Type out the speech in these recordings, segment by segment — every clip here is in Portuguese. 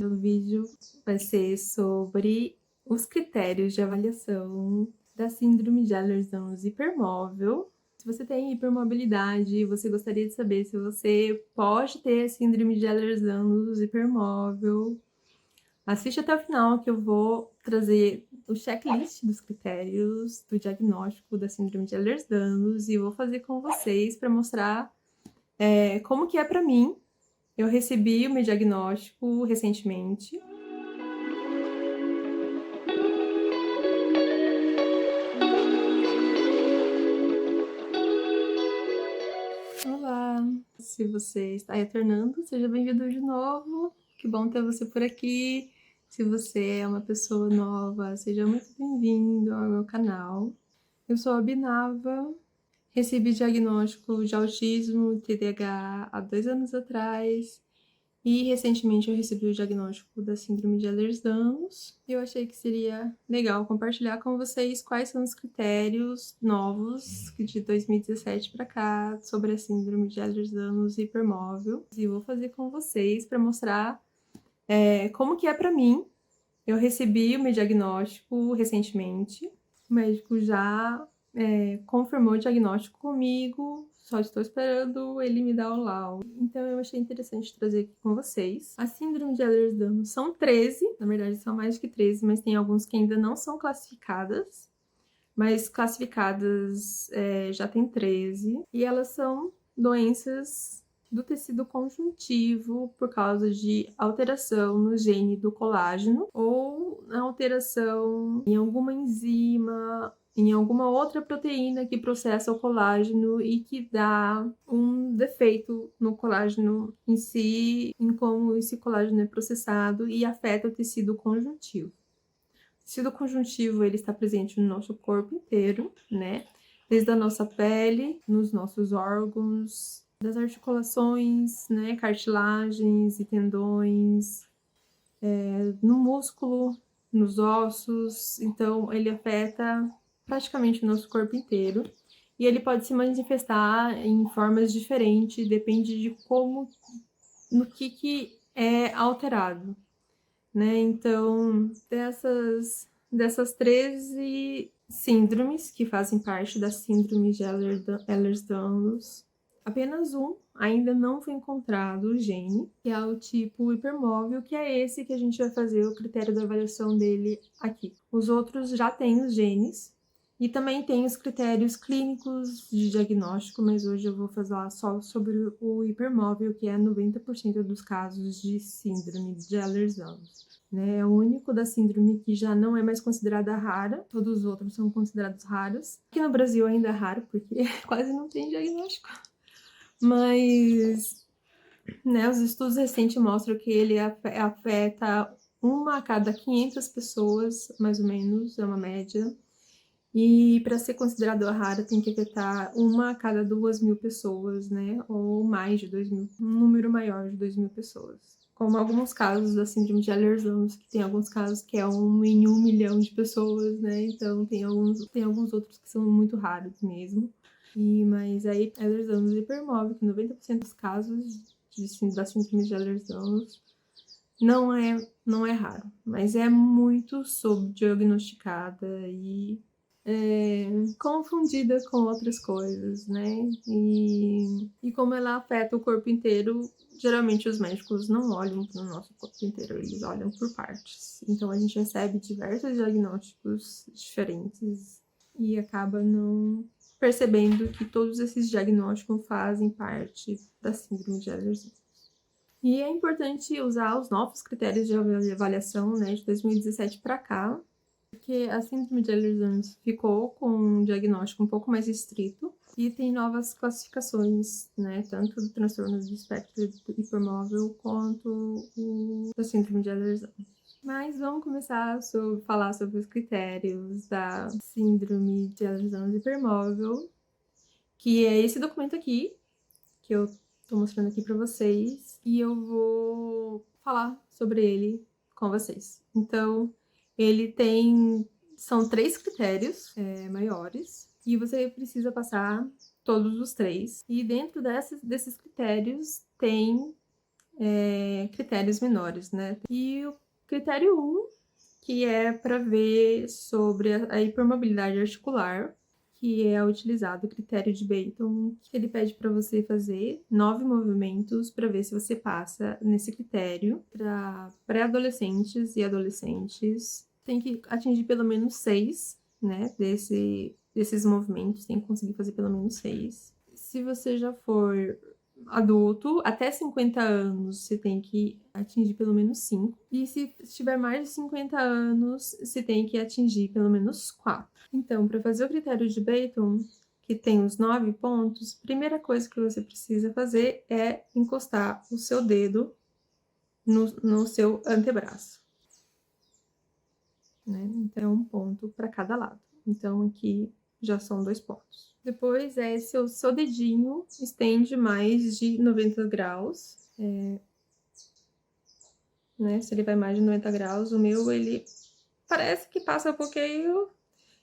hoje o vídeo vai ser sobre os critérios de avaliação da síndrome de Ehlers-Danlos hipermóvel. Se você tem hipermobilidade, você gostaria de saber se você pode ter a síndrome de Ehlers-Danlos hipermóvel, assiste até o final que eu vou trazer o checklist dos critérios do diagnóstico da síndrome de Ehlers-Danlos e vou fazer com vocês para mostrar como que é para mim. Eu recebi o meu diagnóstico recentemente. Olá! Se você está retornando, seja bem-vindo de novo. Que bom ter você por aqui. Se você é uma pessoa nova, seja muito bem-vindo ao meu canal. Eu sou a Binava, recebi diagnóstico de autismo e TDAH há 2 anos atrás. E recentemente eu recebi o diagnóstico da síndrome de Ehlers-Danlos. Eu achei que seria legal compartilhar com vocês quais são os critérios novos de 2017 para cá sobre a síndrome de Ehlers-Danlos hipermóvel. E vou fazer com vocês para mostrar como que é para mim. Eu recebi o meu diagnóstico recentemente. O médico já confirmou o diagnóstico comigo, só estou esperando ele me dar o laudo. Então eu achei interessante trazer aqui com vocês. A síndrome de Ehlers-Danlos são 13, na verdade são mais que 13, mas tem alguns que ainda não são classificadas. Mas classificadas já tem 13. E elas são doenças do tecido conjuntivo por causa de alteração no gene do colágeno ou alteração em alguma enzima, em alguma outra proteína que processa o colágeno e que dá um defeito no colágeno em si, em como esse colágeno é processado e afeta o tecido conjuntivo. O tecido conjuntivo ele está presente no nosso corpo inteiro, né? Desde a nossa pele, nos nossos órgãos, das articulações, né? Cartilagens e tendões, no músculo, nos ossos. Então, ele afeta praticamente o nosso corpo inteiro. E ele pode se manifestar em formas diferentes, depende de como, no que é alterado, né? Então, dessas 13 síndromes que fazem parte da síndrome de Ehlers-Danlos, apenas um ainda não foi encontrado o gene, que é o tipo hipermóvel, que é esse que a gente vai fazer o critério da avaliação dele aqui. Os outros já têm os genes, e também tem os critérios clínicos de diagnóstico, mas hoje eu vou falar só sobre o hipermóvel, que é 90% dos casos de síndrome de Ehlers-Danlos. É o único da síndrome que já não é mais considerada rara, todos os outros são considerados raros. Aqui no Brasil ainda é raro, porque quase não tem diagnóstico. Mas, né, os estudos recentes mostram que ele afeta 1 a cada 500 pessoas, mais ou menos, é uma média. E para ser considerado rara tem que afetar 1 a cada 2.000 pessoas, né? Ou mais de 2.000, um número maior de 2.000 pessoas. Como alguns casos da síndrome de Ehlers-Danlos, que tem alguns casos que é 1 em 1 milhão de pessoas, né? Então tem alguns outros que são muito raros mesmo. Mas aí Ehlers-Danlos hipermóvel, que 90% dos casos da síndrome de Ehlers-Danlos não é raro, mas é muito subdiagnosticada e confundida com outras coisas, né? E como ela afeta o corpo inteiro, geralmente os médicos não olham para o nosso corpo inteiro, eles olham por partes. Então a gente recebe diversos diagnósticos diferentes e acaba não percebendo que todos esses diagnósticos fazem parte da síndrome de Ehlers-Danlos. E é importante usar os novos critérios de avaliação, né, de 2017 para cá, porque a síndrome de Ehlers-Danlos ficou com um diagnóstico um pouco mais estrito e tem novas classificações, né, tanto do transtorno do espectro hipermóvel quanto o da síndrome de Ehlers-Danlos. Mas vamos começar a falar sobre os critérios da síndrome de Ehlers-Danlos hipermóvel, que é esse documento aqui, que eu tô mostrando aqui para vocês, e eu vou falar sobre ele com vocês. Então, são 3 critérios maiores, e você precisa passar todos os 3. E dentro desses critérios tem critérios menores, né? E o critério 1, que é para ver sobre a hipermobilidade articular, que é utilizado o critério de Bayton, que ele pede para você fazer 9 movimentos para ver se você passa nesse critério. Para pré-adolescentes e adolescentes, tem que atingir pelo menos 6, né, desses movimentos, tem que conseguir fazer pelo menos 6. Se você já for adulto, até 50 anos, você tem que atingir pelo menos 5. E se tiver mais de 50 anos, você tem que atingir pelo menos 4. Então, para fazer o critério de Bayton, que tem os 9 pontos, a primeira coisa que você precisa fazer é encostar o seu dedo no seu antebraço. Né? Então, um ponto para cada lado. Então, aqui já são 2 pontos. Depois se o seu dedinho estende mais de 90 graus. Né? Se ele vai mais de 90 graus, o meu, ele parece que passa um pouquinho.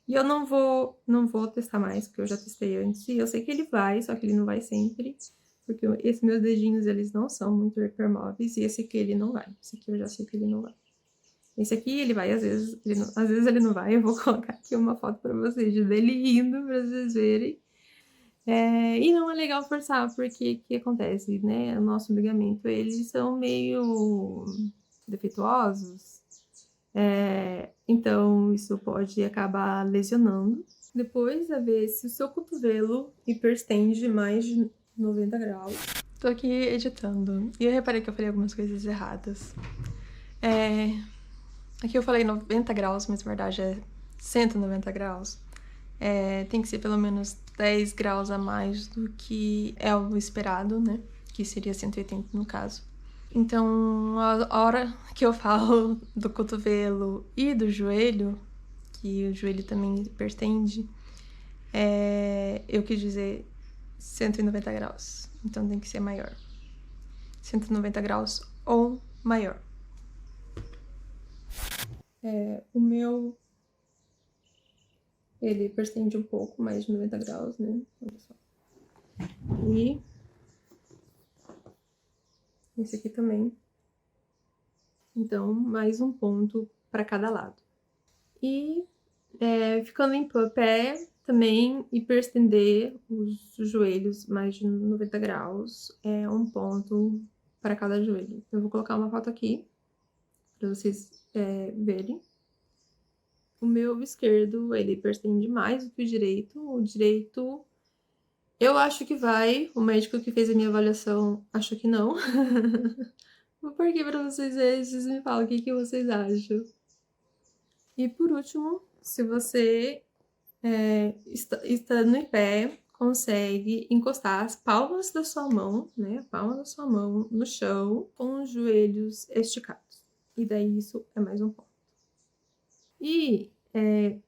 E eu não vou testar mais, porque eu já testei antes. E eu sei que ele vai, só que ele não vai sempre. Porque esses meus dedinhos, eles não são muito hipermóveis. E esse aqui, ele não vai. Esse aqui eu já sei que ele não vai. Esse aqui, ele vai, às vezes ele não vai. Eu vou colocar aqui uma foto pra vocês dele indo, pra vocês verem. E não é legal forçar, porque o que acontece, né? O nosso ligamento, eles são meio defeituosos. Então, isso pode acabar lesionando. Depois, é ver se o seu cotovelo hiperstende mais de 90 graus. Tô aqui editando e eu reparei que eu falei algumas coisas erradas. Aqui eu falei 90 graus, mas na verdade é 190 graus. Tem que ser pelo menos 10 graus a mais do que é o esperado, né? Que seria 180 no caso. Então, a hora que eu falo do cotovelo e do joelho, que o joelho também hipertende, eu quis dizer 190 graus. Então, tem que ser maior. 190 graus ou maior. O meu, ele hipertende um pouco, mais de 90 graus, né? Olha só. E esse aqui também. Então, mais um ponto para cada lado. E ficando em pé, também hiperestender os joelhos mais de 90 graus. É um ponto para cada joelho. Eu vou colocar uma foto aqui para vocês verem. O meu esquerdo, ele hiperestende mais do que o direito. O direito, eu acho que vai. O médico que fez a minha avaliação achou que não. Vou pôr aqui para vocês verem, vocês me falam o que vocês acham. E por último, se você estando em pé, consegue encostar as palmas da sua mão, né? A palma da sua mão no chão, com os joelhos esticados. E daí isso é mais um ponto. E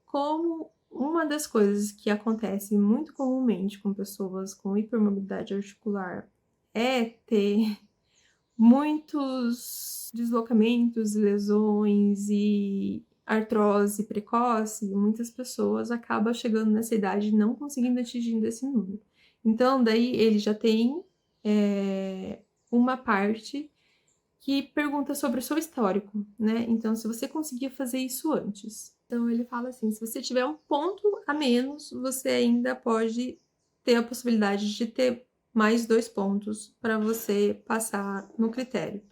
como uma das coisas que acontece muito comumente com pessoas com hipermobilidade articular é ter muitos deslocamentos, lesões e artrose precoce, muitas pessoas acabam chegando nessa idade e não conseguindo atingir esse número. Então, daí ele já tem uma parte que pergunta sobre o seu histórico, né? Então, se você conseguia fazer isso antes. Então, ele fala assim, se você tiver um ponto a menos, você ainda pode ter a possibilidade de ter mais 2 pontos para você passar no critério.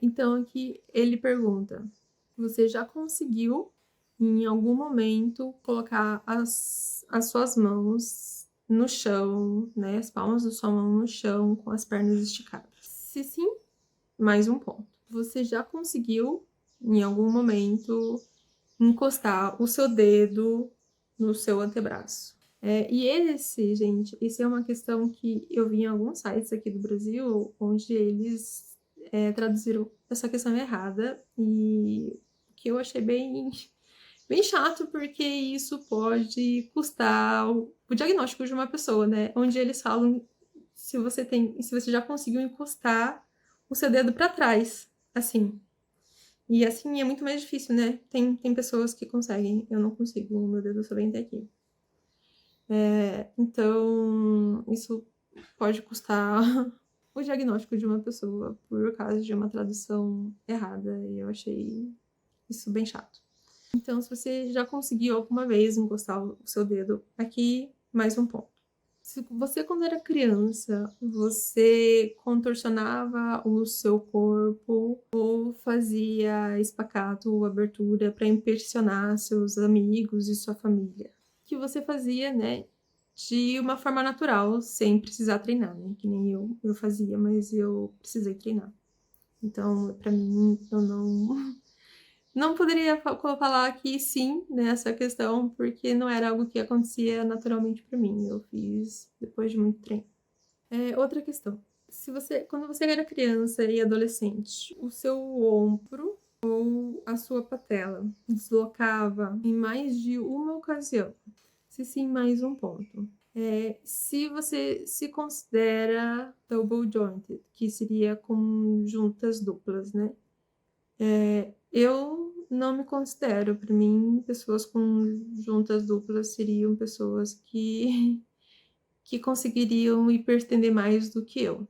Então, aqui ele pergunta, você já conseguiu, em algum momento, colocar as suas mãos no chão, né? As palmas da sua mão no chão, com as pernas esticadas? Se sim, mais um ponto. Você já conseguiu, em algum momento, encostar o seu dedo no seu antebraço? E gente, isso é uma questão que eu vi em alguns sites aqui do Brasil, onde eles traduziram essa questão errada, e que eu achei bem chato, porque isso pode custar o diagnóstico de uma pessoa, né? Onde eles falam se você já conseguiu encostar o seu dedo para trás, assim. E assim é muito mais difícil, né? Tem pessoas que conseguem, eu não consigo, o meu dedo só vem até aqui. Então, isso pode custar o diagnóstico de uma pessoa por causa de uma tradução errada, e eu achei isso bem chato. Então, se você já conseguiu alguma vez encostar o seu dedo aqui, mais um ponto. Se você, quando era criança, você contorcionava o seu corpo ou fazia espacate ou abertura para impressionar seus amigos e sua família, que você fazia, né, de uma forma natural, sem precisar treinar, né? Que nem eu fazia, mas eu precisei treinar. Então, para mim, eu não poderia falar que sim nessa questão, porque não era algo que acontecia naturalmente para mim. Eu fiz depois de muito treino. Outra questão. Quando você era criança e adolescente, o seu ombro ou a sua patela deslocava em mais de uma ocasião? Se sim, mais um ponto. Se você se considera double jointed, que seria com juntas duplas, né? Eu não me considero. Para mim, pessoas com juntas duplas seriam pessoas que conseguiriam hipertender mais do que eu.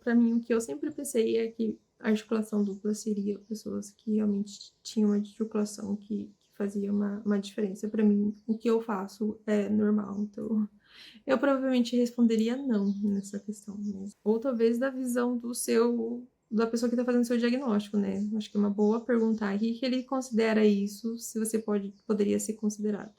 Para mim, o que eu sempre pensei é que a articulação dupla seria pessoas que realmente tinham uma articulação que fazia uma diferença. Para mim, o que eu faço é normal. Então, eu provavelmente responderia não nessa questão. Ou talvez da visão da pessoa que está fazendo seu diagnóstico, né? Acho que é uma boa perguntar o que ele considera isso, se você poderia ser considerado.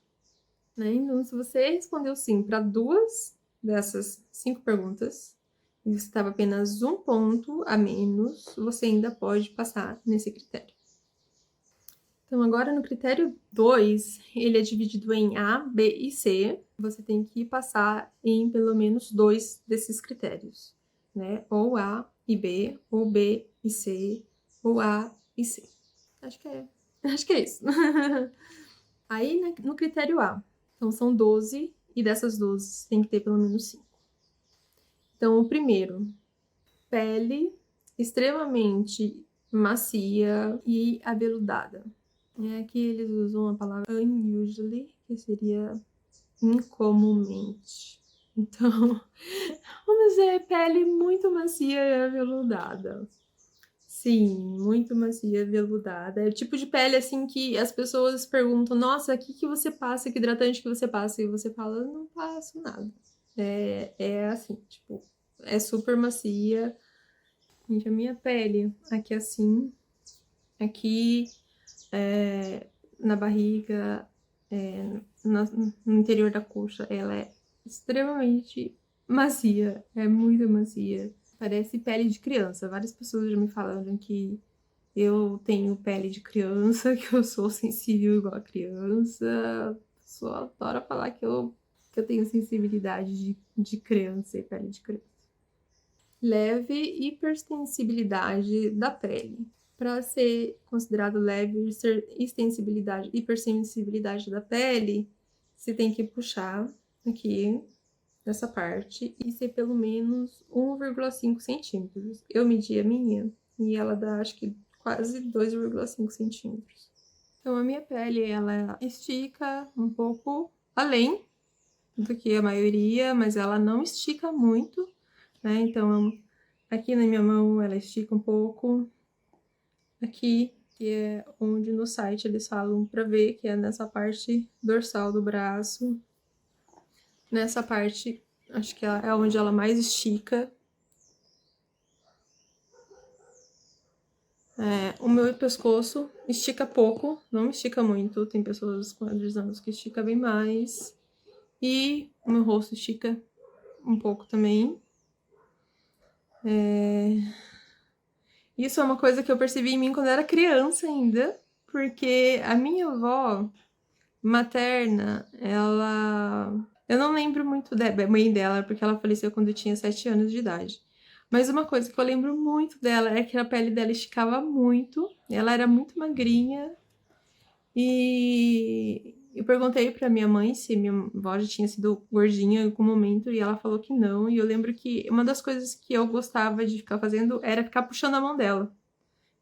Né? Então, se você respondeu sim para 2 dessas 5 perguntas, e você estava apenas um ponto a menos, você ainda pode passar nesse critério. Então, agora no critério 2, ele é dividido em A, B e C. Você tem que passar em pelo menos 2 desses critérios, né? Ou A e B, ou B e C, ou A e C. Acho que é isso. Aí, no critério A, então são 12, e dessas 12 tem que ter pelo menos 5. Então, o primeiro, pele extremamente macia e aveludada. Aqui eles usam a palavra unusually, que seria incomumente. Então, vamos dizer, pele muito macia e aveludada. Sim, muito macia e aveludada. É o tipo de pele, assim, que as pessoas perguntam, nossa, o que você passa, que hidratante que você passa? E você fala, não passo nada. É assim, tipo, é super macia. Gente, a minha pele, aqui assim, aqui na barriga, no interior da coxa, ela é extremamente macia, é muito macia. Parece pele de criança. Várias pessoas já me falaram que eu tenho pele de criança, que eu sou sensível igual a criança. A pessoa adora falar que eu tenho sensibilidade de criança e pele de criança. Leve hipersensibilidade da pele. Para ser considerado leve hipersensibilidade da pele, você tem que puxar aqui nessa parte e ser pelo menos 1,5 centímetros. Eu medi a minha e ela dá, acho que, quase 2,5 centímetros. Então, a minha pele, ela estica um pouco além do que a maioria, mas ela não estica muito, né? Então, aqui na minha mão, ela estica um pouco. Aqui, que é onde no site eles falam para ver, que é nessa parte dorsal do braço. Nessa parte, acho que é onde ela mais estica. O meu pescoço estica pouco, não estica muito. Tem pessoas com 10 anos que estica bem mais. E o meu rosto estica um pouco também. Isso é uma coisa que eu percebi em mim quando eu era criança ainda, porque a minha avó materna, eu não lembro muito da mãe dela, porque ela faleceu quando eu tinha 7 anos de idade. Mas uma coisa que eu lembro muito dela é que a pele dela esticava muito, ela era muito magrinha. E eu perguntei pra minha mãe se minha avó já tinha sido gordinha em algum momento, e ela falou que não. E eu lembro que uma das coisas que eu gostava de ficar fazendo era ficar puxando a mão dela,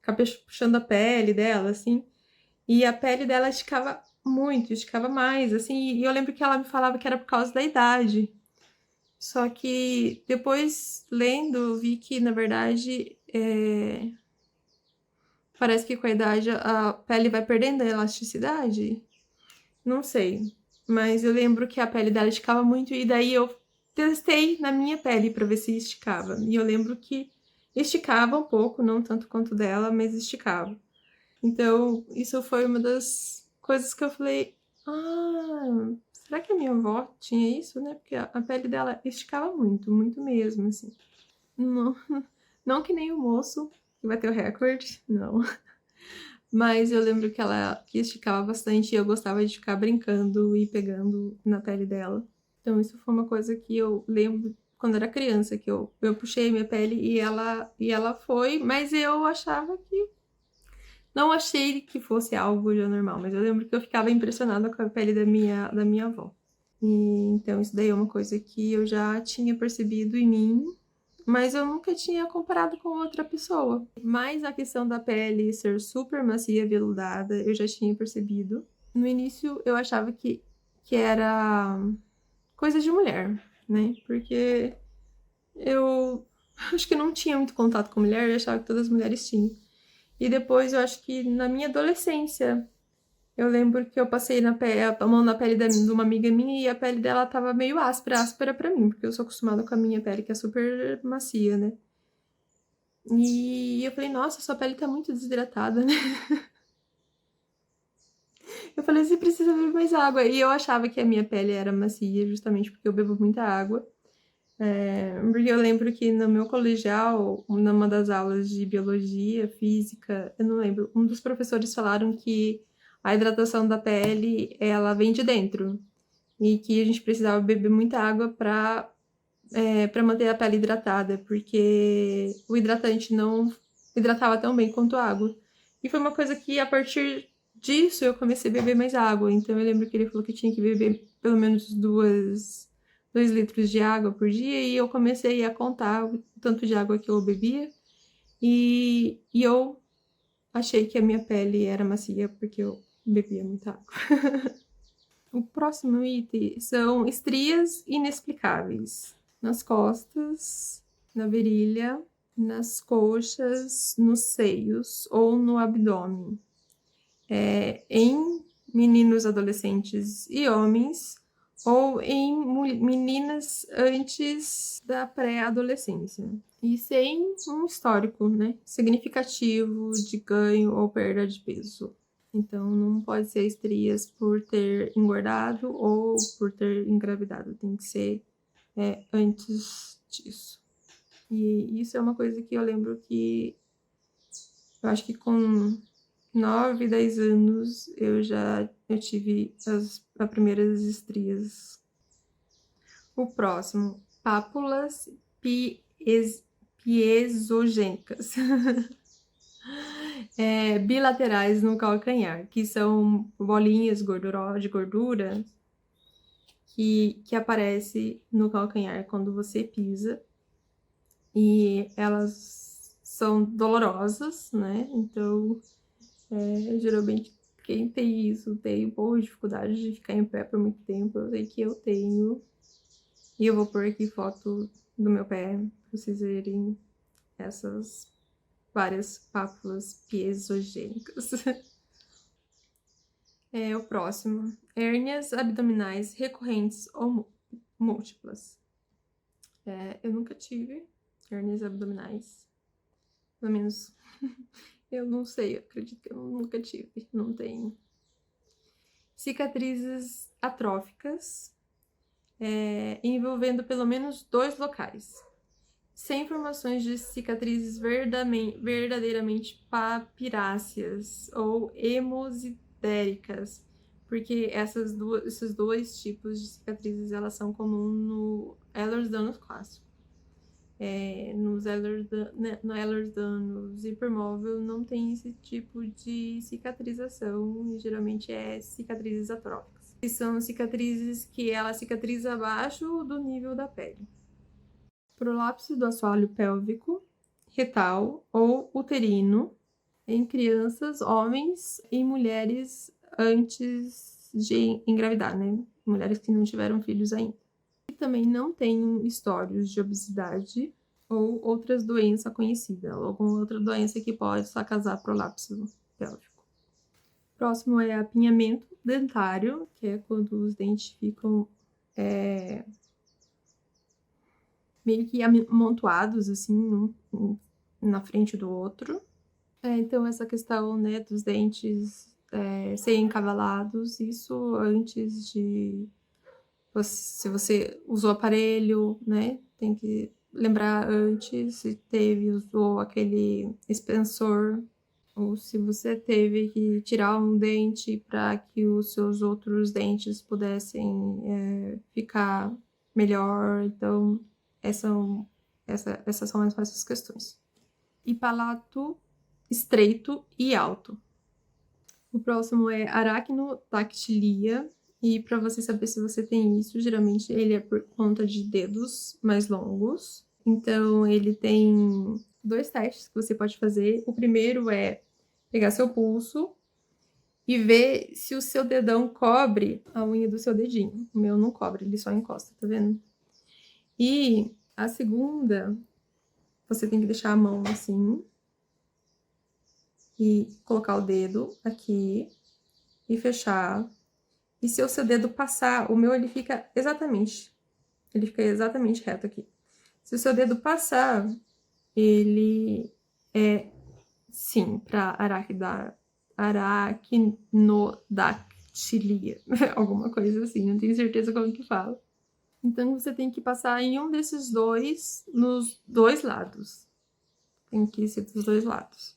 ficar puxando a pele dela, assim. E a pele dela esticava muito, esticava mais, assim. E eu lembro que ela me falava que era por causa da idade. Só que depois, lendo, eu vi que, na verdade, parece que com a idade a pele vai perdendo a elasticidade. Não sei. Mas eu lembro que a pele dela esticava muito e daí eu testei na minha pele pra ver se esticava. E eu lembro que esticava um pouco, não tanto quanto dela, mas esticava. Então, isso foi uma das coisas que eu falei: "Ah, será que a minha avó tinha isso, né?" Porque a pele dela esticava muito, muito mesmo, assim. Não, não que nem o moço que bateu o recorde, não. Mas eu lembro que esticava bastante e eu gostava de ficar brincando e pegando na pele dela. Então isso foi uma coisa que eu lembro quando era criança, que eu puxei minha pele e ela foi, mas eu achava que não achei que fosse algo já normal, mas eu lembro que eu ficava impressionada com a pele da minha avó. E, então isso daí é uma coisa que eu já tinha percebido em mim, mas eu nunca tinha comparado com outra pessoa. Mas a questão da pele ser super macia, veludada, eu já tinha percebido. No início eu achava que era coisa de mulher, né? Porque eu acho que não tinha muito contato com mulher, eu achava que todas as mulheres tinham. E depois eu acho que na minha adolescência, eu lembro que eu passei a mão na pele de uma amiga minha e a pele dela tava meio áspera pra mim, porque eu sou acostumada com a minha pele, que é super macia, né? E eu falei, nossa, sua pele tá muito desidratada, né? Eu falei, você precisa beber mais água. E eu achava que a minha pele era macia, justamente porque eu bebo muita água. Porque eu lembro que no meu colegial, numa das aulas de biologia, física, eu não lembro, um dos professores falaram que a hidratação da pele, ela vem de dentro. E que a gente precisava beber muita água para manter a pele hidratada, porque o hidratante não hidratava tão bem quanto a água. E foi uma coisa que, a partir disso, eu comecei a beber mais água. Então, eu lembro que ele falou que tinha que beber pelo menos 2 litros de água por dia, e eu comecei a contar o tanto de água que eu bebia, e eu achei que a minha pele era macia porque eu bebia muita água. O próximo item são estrias inexplicáveis nas costas, na virilha, nas coxas, nos seios ou no abdômen. Em meninos, adolescentes e homens, ou em meninas antes da pré-adolescência. E sem um histórico, né, significativo de ganho ou perda de peso. Então, não pode ser estrias por ter engordado ou por ter engravidado. Tem que ser antes disso. E isso é uma coisa que eu lembro que eu acho que com 9, 10 anos eu tive as primeiras estrias. O próximo, pápulas piezogênicas. Bilaterais no calcanhar, que são bolinhas de gordura que aparece no calcanhar quando você pisa. E elas são dolorosas, né? Então, geralmente, quem tem isso tem um pouco de dificuldade de ficar em pé por muito tempo. Eu sei que eu tenho. E eu vou pôr aqui foto do meu pé pra vocês verem essas várias pápulas piezogênicas. O próximo, hérnias abdominais recorrentes ou múltiplas. Eu nunca tive hérnias abdominais, pelo menos eu não sei, eu acredito que eu nunca tive, não tenho. Cicatrizes atróficas, envolvendo pelo menos 2 locais. Sem informações de cicatrizes verdadeiramente papiráceas ou hemossidéricas, porque esses dois tipos de cicatrizes elas são comuns no Ehlers-Danlos clássico. No Ehlers-Danlos hipermóvel não tem esse tipo de cicatrização, e geralmente é cicatrizes atróficas. E são cicatrizes que ela cicatriza abaixo do nível da pele. Prolapso do assoalho pélvico, retal ou uterino em crianças, homens e mulheres antes de engravidar, né? Mulheres que não tiveram filhos ainda. Também não tenham histórios de obesidade ou outras doenças conhecidas, ou alguma outra doença que pode causar prolapso pélvico. Próximo é apinhamento dentário, que é quando os dentes ficam meio que amontoados, assim, um na frente do outro. Então, essa questão, né, dos dentes serem encavalados, isso antes de... Se você usou aparelho, né, tem que lembrar antes se usou aquele expansor, ou se você teve que tirar um dente para que os seus outros dentes pudessem ficar melhor. Então, essas são essas questões. E palato estreito e alto. O próximo é aracnodactilia. E para você saber se você tem isso, geralmente ele é por conta de dedos mais longos. Então, ele tem 2 testes que você pode fazer. O primeiro é pegar seu pulso e ver se o seu dedão cobre a unha do seu dedinho. O meu não cobre, ele só encosta, tá vendo? E a segunda, você tem que deixar a mão assim e colocar o dedo aqui e fechar. E se o seu dedo passar, o meu ele fica exatamente reto aqui. Se o seu dedo passar, ele é sim para aracnodactilia, alguma coisa assim, não tenho certeza como que fala. Então você tem que passar em um desses dois, nos dois lados. Tem que ser dos dois lados.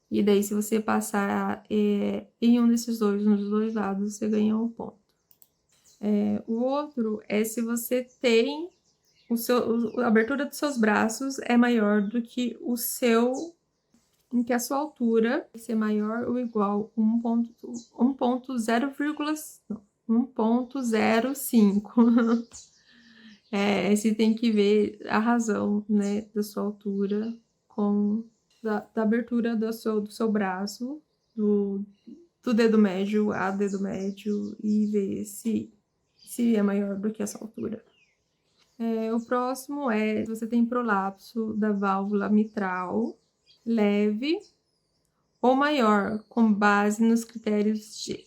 E daí, se você passar em um desses dois, nos dois lados, você ganha um ponto. O outro é se você tem a abertura dos seus braços é maior do que em que a sua altura tem que ser maior ou igual a 1.05. Você tem que ver a razão, né, da sua altura da abertura do seu braço, do dedo médio a dedo médio, e ver se é maior do que essa altura. O próximo é se você tem prolapso da válvula mitral leve ou maior, com base nos critérios de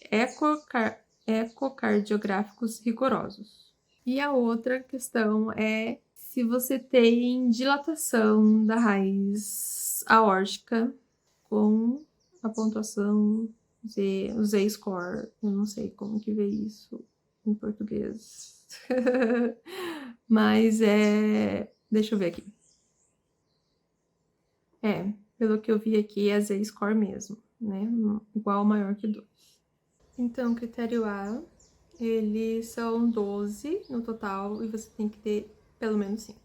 ecocardiográficos rigorosos. E a outra questão é se você tem dilatação da raiz aórtica com a pontuação o Z-score. Eu não sei como que vê isso em português. Mas deixa eu ver aqui. Pelo que eu vi aqui, é Z-score mesmo, né? Igual ou maior que 2. Então, critério A, eles são 12 no total e você tem que ter pelo menos 5.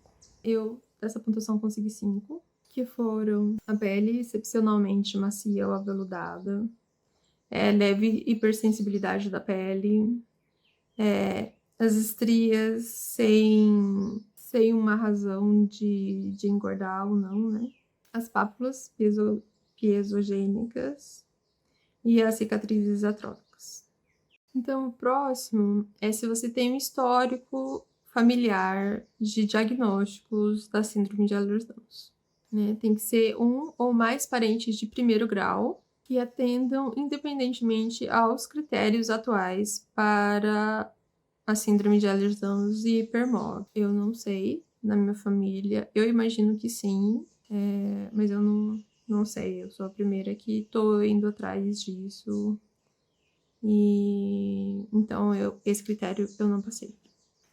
Eu, dessa pontuação, consegui 5, que foram a pele excepcionalmente macia ou aveludada, leve hipersensibilidade da pele, as estrias sem uma razão de engordar ou não, né? As pápulas piezogênicas e as cicatrizes atróficas. Então, o próximo é se você tem um histórico familiar de diagnósticos da síndrome de Ehlers-Danlos. Né? Tem que ser um ou mais parentes de primeiro grau que atendam independentemente aos critérios atuais para a síndrome de Ehlers-Danlos e hipermog. Eu não sei, na minha família, eu imagino que sim, mas eu não sei, eu sou a primeira que estou indo atrás disso. E então esse critério eu não passei.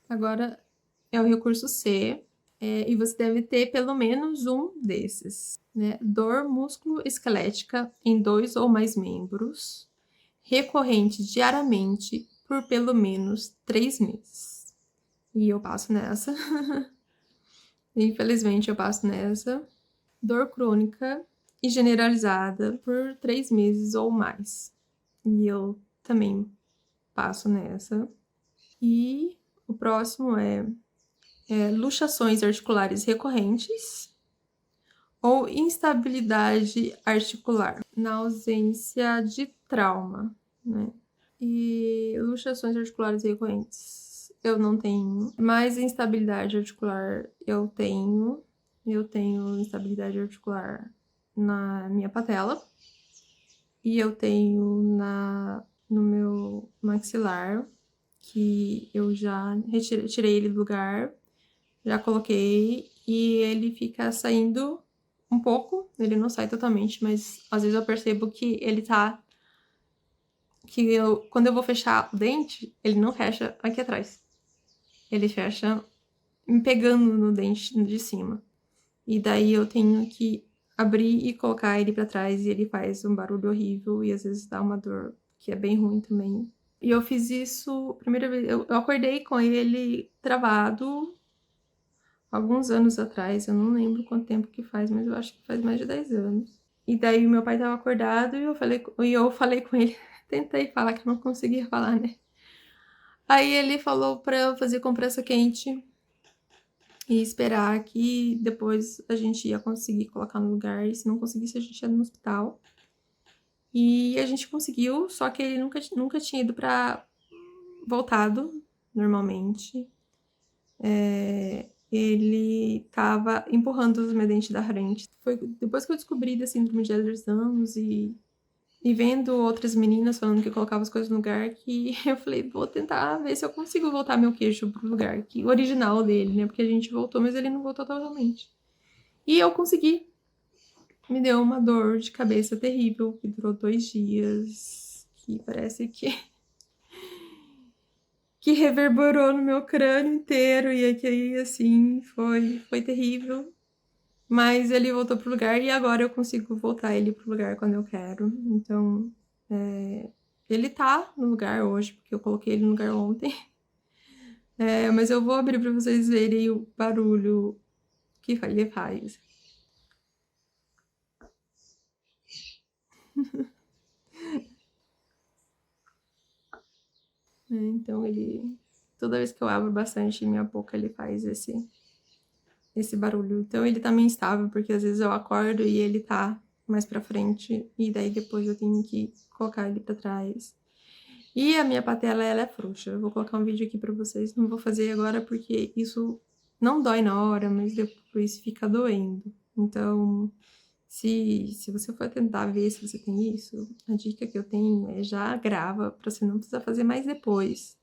Agora é o recurso C, e você deve ter pelo menos um desses, né? Dor músculo-esquelética em 2 ou mais membros, recorrente diariamente por pelo menos 3 meses. E eu passo nessa. Infelizmente eu passo nessa. Dor crônica e generalizada por 3 meses ou mais. E eu também passo nessa. E o próximo é luxações articulares recorrentes ou instabilidade articular na ausência de trauma, né? E luxações articulares recorrentes. eu não tenho. Mas instabilidade articular eu tenho. Eu tenho instabilidade articular na minha patela. E eu tenho no meu maxilar, que eu já tirei ele do lugar, já coloquei, e ele fica saindo um pouco, ele não sai totalmente, mas às vezes eu percebo que ele tá... quando eu vou fechar o dente, ele não fecha aqui atrás. Ele fecha me pegando no dente de cima. E daí eu tenho que abrir e colocar ele pra trás e ele faz um barulho horrível e às vezes dá uma dor que é bem ruim também. E eu fiz isso, primeira vez, eu acordei com ele travado alguns anos atrás, eu não lembro quanto tempo que faz, mas eu acho que faz mais de 10 anos. E daí meu pai tava acordado e eu falei com ele, tentei falar que eu não conseguia falar, né? Aí ele falou pra eu fazer compressa quente e esperar que depois a gente ia conseguir colocar no lugar, e se não conseguisse a gente ia no hospital. E a gente conseguiu, só que ele nunca tinha ido voltado, normalmente. Ele tava empurrando os meus dentes da frente. Foi depois que eu descobri da síndrome de Ehlers-Danlos e vendo outras meninas falando que colocava as coisas no lugar, que eu falei, vou tentar ver se eu consigo voltar meu queixo pro lugar, o original dele, né? Porque a gente voltou, mas ele não voltou totalmente. E eu consegui. Me deu uma dor de cabeça terrível, que durou 2 dias, que parece que reverberou no meu crânio inteiro, e aí, assim, foi terrível. Mas ele voltou pro lugar e agora eu consigo voltar ele pro lugar quando eu quero. Então, ele tá no lugar hoje, porque eu coloquei ele no lugar ontem. Mas eu vou abrir pra vocês verem o barulho que ele faz. Então toda vez que eu abro bastante minha boca, ele faz esse barulho. Então ele tá meio instável, porque às vezes eu acordo e ele tá mais pra frente, e daí depois eu tenho que colocar ele pra trás. E a minha patela, ela é frouxa. Eu vou colocar um vídeo aqui pra vocês, não vou fazer agora porque isso não dói na hora, mas depois fica doendo. Então, se você for tentar ver se você tem isso, a dica que eu tenho é já grava, pra você não precisar fazer mais depois.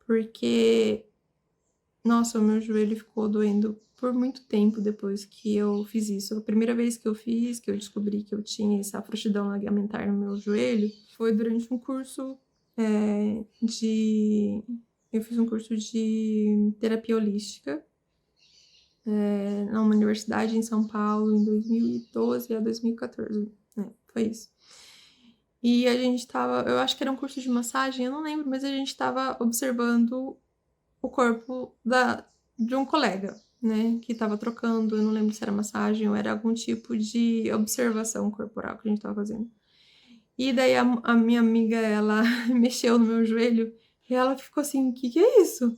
Porque, nossa, o meu joelho ficou doendo por muito tempo depois que eu fiz isso. A primeira vez que eu fiz, que eu descobri que eu tinha essa frouxidão ligamentar no meu joelho, foi durante um curso eu fiz um curso de terapia holística numa universidade em São Paulo em 2012 a 2014. Foi isso. E a gente tava, eu acho que era um curso de massagem, eu não lembro, mas a gente tava observando o corpo de um colega, né, que tava trocando, eu não lembro se era massagem ou era algum tipo de observação corporal que a gente tava fazendo. E daí a minha amiga, ela mexeu no meu joelho e ela ficou assim, o que é isso?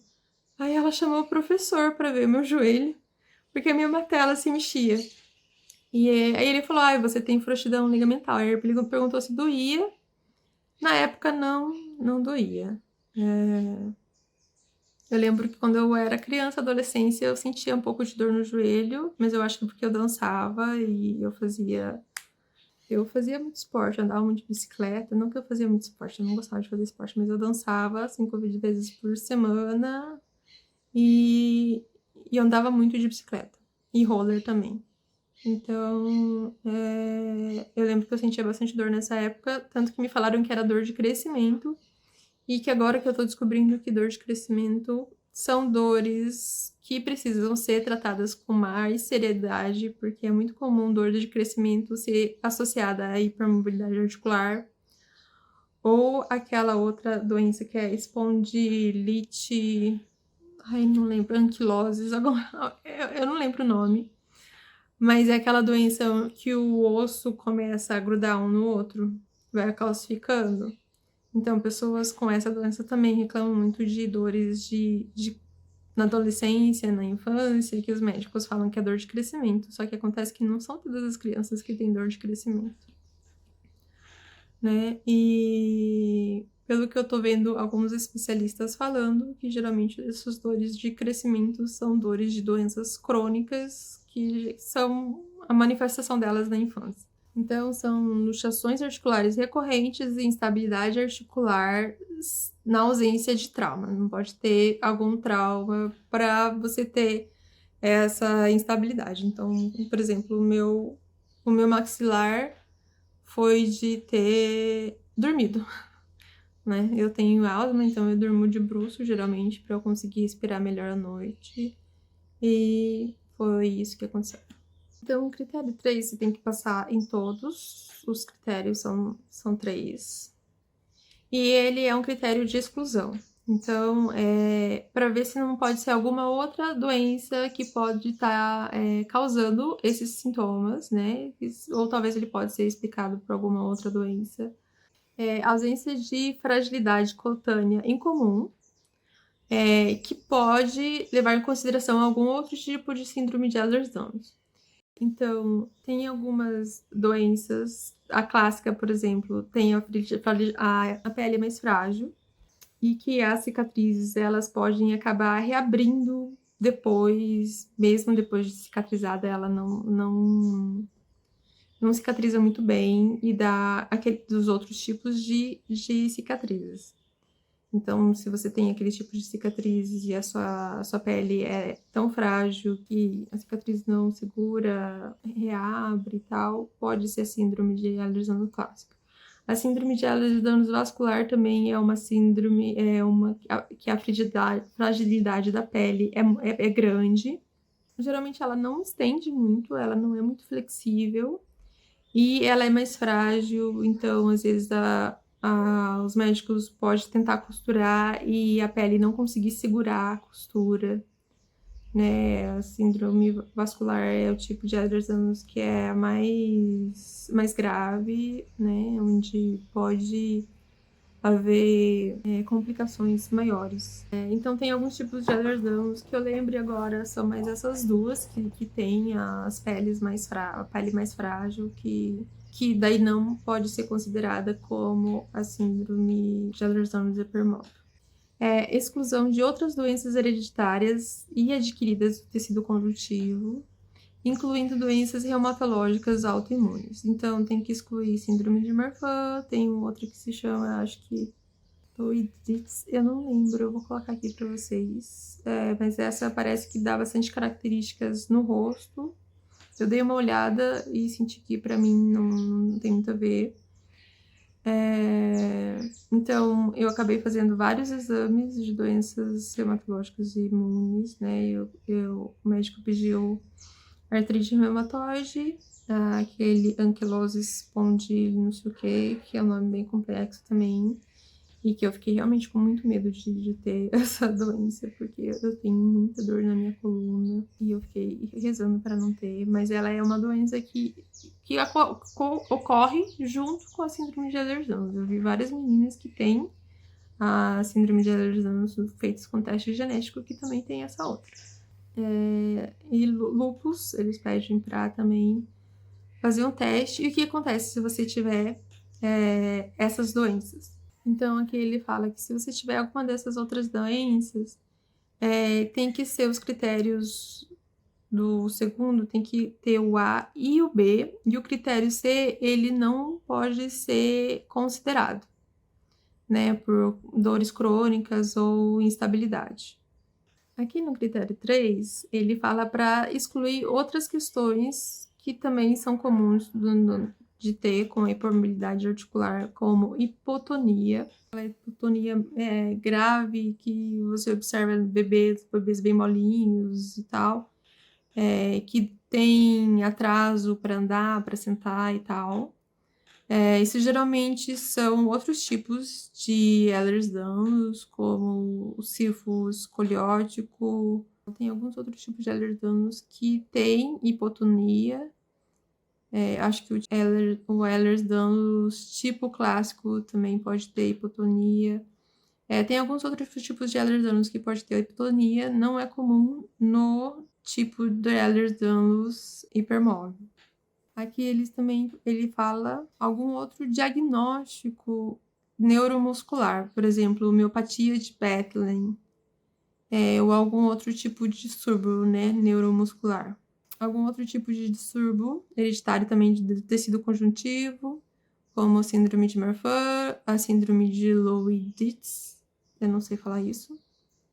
Aí ela chamou o professor pra ver meu joelho, porque a minha patela se mexia. E aí ele falou, você tem frouxidão ligamentar. Aí ele perguntou se doía. Na época não doía. Eu lembro que quando eu era criança, adolescência, eu sentia um pouco de dor no joelho, mas eu acho que porque eu dançava e eu fazia muito esporte, andava muito de bicicleta. Não que eu fazia muito esporte, eu não gostava de fazer esporte, mas eu dançava 5 vezes por semana e andava muito de bicicleta. E roller também. Então, eu lembro que eu sentia bastante dor nessa época, tanto que me falaram que era dor de crescimento, e que agora que eu tô descobrindo que dor de crescimento são dores que precisam ser tratadas com mais seriedade, porque é muito comum dor de crescimento ser associada à hipermobilidade articular, ou aquela outra doença que é espondilite... não lembro, anquilose, eu não lembro o nome. Mas é aquela doença que o osso começa a grudar um no outro, vai calcificando. Então, pessoas com essa doença também reclamam muito de dores na adolescência, na infância, que os médicos falam que é dor de crescimento. Só que acontece que não são todas as crianças que têm dor de crescimento, né? pelo que eu tô vendo alguns especialistas falando, que geralmente essas dores de crescimento são dores de doenças crônicas, que são a manifestação delas na infância. Então, são luxações articulares recorrentes e instabilidade articular na ausência de trauma. Não pode ter algum trauma para você ter essa instabilidade. Então, por exemplo, o meu maxilar foi de ter dormido, né? Eu tenho asma, então eu durmo de bruço, geralmente, para eu conseguir respirar melhor à noite. E foi isso que aconteceu. Então, o critério 3 você tem que passar em todos. Os critérios são 3. E ele é um critério de exclusão. Então, para ver se não pode ser alguma outra doença que pode estar causando esses sintomas, né? Ou talvez ele pode ser explicado por alguma outra doença. Ausência de fragilidade cutânea incomum, que pode levar em consideração algum outro tipo de síndrome de Ehlers-Danlos. Então, tem algumas doenças, a clássica, por exemplo, tem a pele mais frágil, e que as cicatrizes, elas podem acabar reabrindo depois, mesmo depois de cicatrizada, ela não cicatriza muito bem e dá dos outros tipos de cicatrizes. Então, se você tem aquele tipo de cicatrizes e a sua pele é tão frágil que a cicatriz não segura, reabre e tal, pode ser a síndrome de Ehlers-Danlos clássica. A síndrome de Ehlers-Danlos vascular também é uma síndrome, que a fragilidade da pele é grande. Geralmente ela não estende muito, ela não é muito flexível e ela é mais frágil, então às vezes os médicos podem tentar costurar e a pele não conseguir segurar a costura, né? A síndrome vascular é o tipo de Ehlers-Danlos que é a mais grave, né? Onde pode haver complicações maiores. Então, tem alguns tipos de Ehlers-Danlos que eu lembre agora, são mais essas duas, que tem as peles a pele mais frágil, que daí não pode ser considerada como a síndrome de Ehlers-Danlos hipermóvel. Exclusão de outras doenças hereditárias e adquiridas do tecido conjuntivo, incluindo doenças reumatológicas autoimunes. Então, tem que excluir síndrome de Marfan, tem um outro que se chama, acho que Toiditis, eu não lembro, eu vou colocar aqui para vocês. Mas essa parece que dá bastante características no rosto. Eu dei uma olhada e senti que para mim não tem muito a ver. Então, eu acabei fazendo vários exames de doenças reumatológicas e imunes, né? O médico pediu artrite reumatoide, aquele ankylose spondyl, não sei o que é um nome bem complexo também, e que eu fiquei realmente com muito medo de ter essa doença, porque eu tenho muita dor na minha coluna, e eu fiquei rezando para não ter, mas ela é uma doença que ocorre junto com a síndrome de Ehlers-Danlos. Eu vi várias meninas que têm a síndrome de Ehlers-Danlos feitas com teste genético que também tem essa outra. E lúpus, eles pedem para também fazer um teste. E o que acontece se você tiver essas doenças? Então, aqui ele fala que se você tiver alguma dessas outras doenças, tem que ser os critérios do segundo, tem que ter o A e o B, e o critério C, ele não pode ser considerado, né, por dores crônicas ou instabilidade. Aqui no critério 3, ele fala para excluir outras questões que também são comuns de ter com a hipermobilidade articular, como hipotonia. A hipotonia grave que você observa em bebês bem molinhos e tal, que tem atraso para andar, para sentar e tal. Isso geralmente são outros tipos de Ehlers-Danlos, como o sífo escoliótico. Tem alguns outros tipos de Ehlers-Danlos que têm hipotonia. Acho que o Ehlers-Danlos tipo clássico também pode ter hipotonia. Tem alguns outros tipos de Ehlers-Danlos que pode ter hipotonia, não é comum no tipo de Ehlers-Danlos hipermóvel. Aqui ele fala algum outro diagnóstico neuromuscular, por exemplo, miopatia de Bethlen, ou algum outro tipo de distúrbio, né, neuromuscular. Algum outro tipo de distúrbio hereditário também de tecido conjuntivo, como a síndrome de Marfan, a síndrome de Lowe-Dietz, eu não sei falar isso.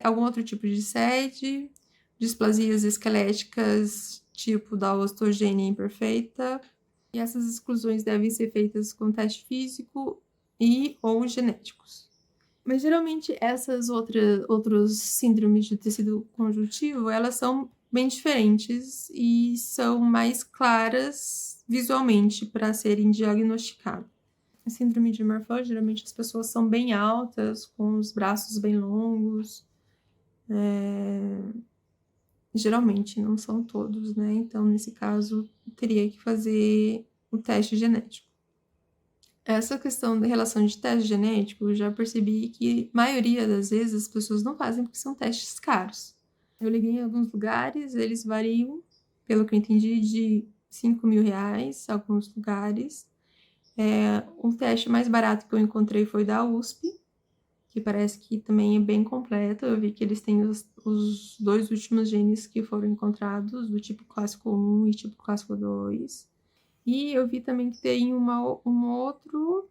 Algum outro tipo de SED, displasias esqueléticas, tipo da ostogênia imperfeita. E essas exclusões devem ser feitas com teste físico e ou genéticos. Mas geralmente essas outras síndromes de tecido conjuntivo, elas são bem diferentes e são mais claras visualmente para serem diagnosticadas. A síndrome de Marfan, geralmente as pessoas são bem altas, com os braços bem longos. Geralmente, não são todos, né? Então, nesse caso, teria que fazer o teste genético. Essa questão da relação de teste genético, eu já percebi que a maioria das vezes as pessoas não fazem porque são testes caros. Eu liguei em alguns lugares, eles variam, pelo que eu entendi, de 5 mil reais, alguns lugares. O teste mais barato que eu encontrei foi da USP, que parece que também é bem completo. Eu vi que eles têm os 2 últimos genes que foram encontrados, do tipo clássico 1 e tipo clássico 2. E eu vi também que tem um outro